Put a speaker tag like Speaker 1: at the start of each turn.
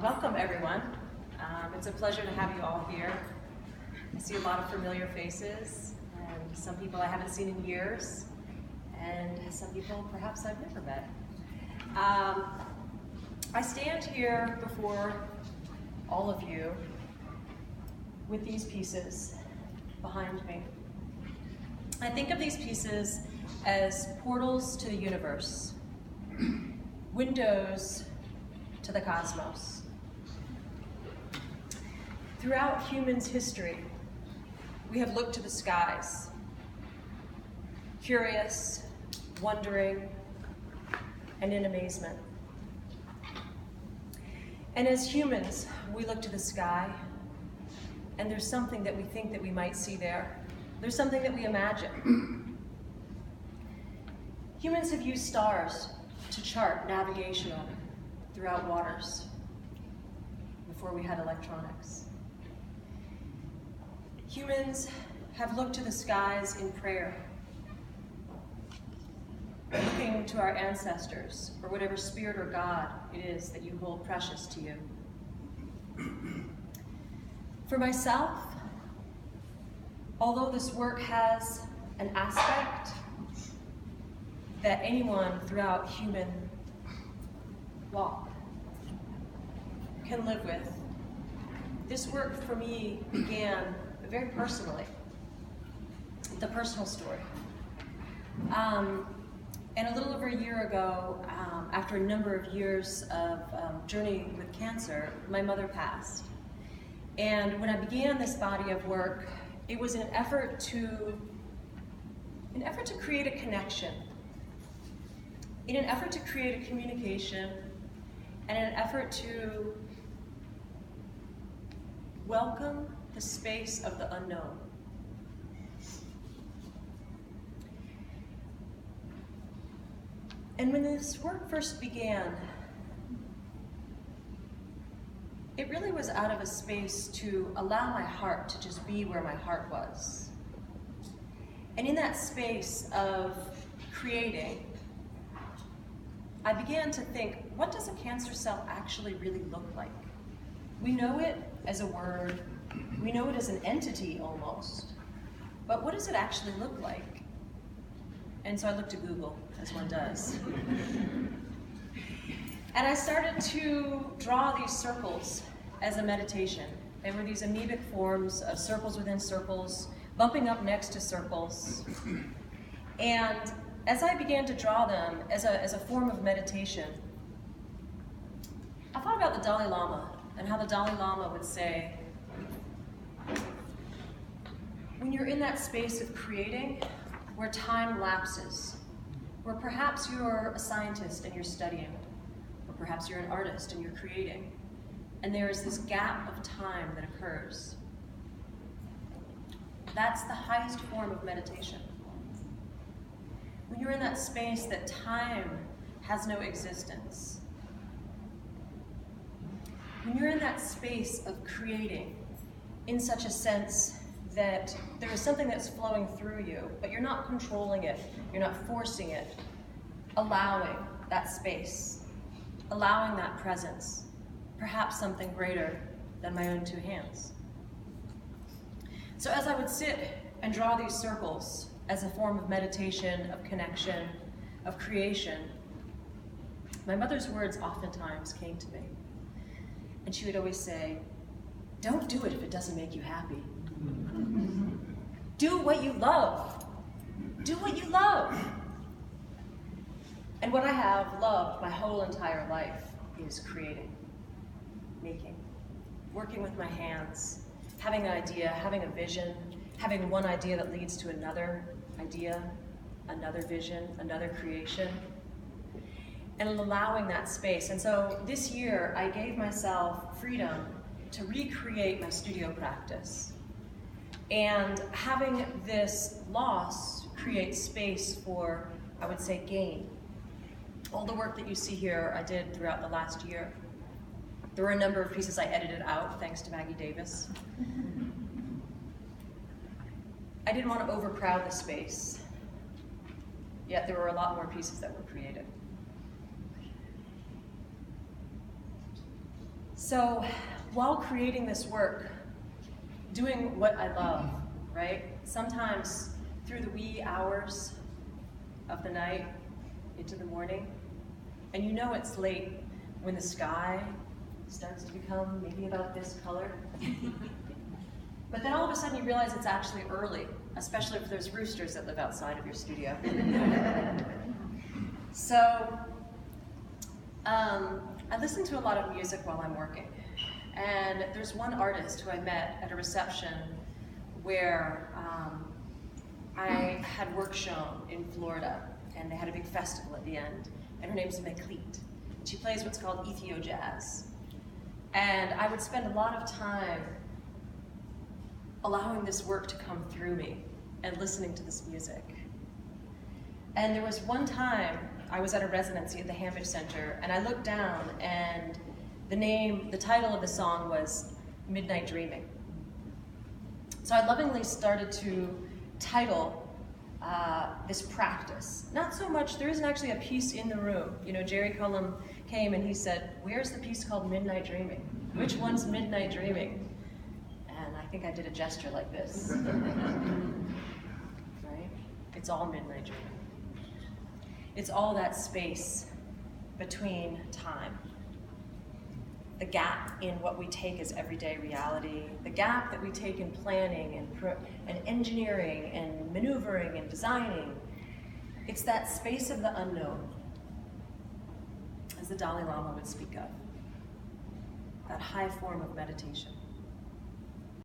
Speaker 1: Welcome, everyone. It's a pleasure to have you all here. I see a lot of familiar faces, and some people I haven't seen in years, and some people perhaps I've never met. I stand here before all of you with these pieces behind me. I think of these pieces as portals to the universe, windows to the cosmos. Throughout humans' history, we have looked to the skies, curious, wondering, and in amazement. And as humans, we look to the sky, and there's something that we think that we might see there. There's something that we imagine. Humans have used stars to chart navigation throughout waters before we had electronics. Humans have looked to the skies in prayer, looking to our ancestors or whatever spirit or God it is that you hold precious to you. For myself, although this work has an aspect that anyone throughout human walk can live with, this work for me began very personally, the personal story. And a little over a year ago, after a number of years of journeying with cancer, my mother passed. And when I began this body of work, it was in an effort to create a connection, in an effort to create a communication, and in an effort to welcome the space of the unknown. And when this work first began, it really was out of a space to allow my heart to just be where my heart was. And in that space of creating, I began to think, what does a cancer cell actually really look like? We know it as a word, we know it as an entity almost, but what does it actually look like? And so I looked at Google, as one does. And I started to draw these circles as a meditation. They were these amoebic forms of circles within circles, bumping up next to circles. And as I began to draw them as a form of meditation, I thought about the Dalai Lama and how the Dalai Lama would say, when you're in that space of creating, where time lapses, where perhaps you're a scientist and you're studying, or perhaps you're an artist and you're creating, and there is this gap of time that occurs. That's the highest form of meditation. When you're in that space that time has no existence. When you're in that space of creating, in such a sense that there is something that's flowing through you, but you're not controlling it, you're not forcing it, allowing that space, allowing that presence, perhaps something greater than my own two hands. So as I would sit and draw these circles as a form of meditation, of connection, of creation, my mother's words oftentimes came to me. And she would always say, don't do it if it doesn't make you happy. Do what you love. Do what you love. And what I have loved my whole entire life is creating, making, working with my hands, having an idea, having a vision, having one idea that leads to another idea, another vision, another creation, and allowing that space. And so this year, I gave myself freedom to recreate my studio practice. And having this loss create space for, I would say, gain. All the work that you see here, I did throughout the last year. There were a number of pieces I edited out, thanks to Maggie Davis. I didn't want to overcrowd the space, yet there were a lot more pieces that were created. So while creating this work, doing what I love, right? Sometimes through the wee hours of the night into the morning, and you know it's late when the sky starts to become maybe about this color. But then all of a sudden you realize it's actually early, especially if there's roosters that live outside of your studio. So I listen to a lot of music while I'm working. And there's one artist who I met at a reception where I had work shown in Florida, and they had a big festival at the end, and her name's Meklit. She plays what's called Ethio jazz. And I would spend a lot of time allowing this work to come through me and listening to this music. And there was one time I was at a residency at the Hambidge Center, and I looked down, and the title of the song was Midnight Dreaming. So I lovingly started to title this practice. Not so much, there isn't actually a piece in the room. You know, Jerry Cullum came and he said, where's the piece called Midnight Dreaming? Which one's Midnight Dreaming? And I think I did a gesture like this. Right? It's all midnight dreaming. It's all that space between time. The gap in what we take as everyday reality, the gap that we take in planning and engineering and maneuvering and designing. It's that space of the unknown, as the Dalai Lama would speak of, that high form of meditation.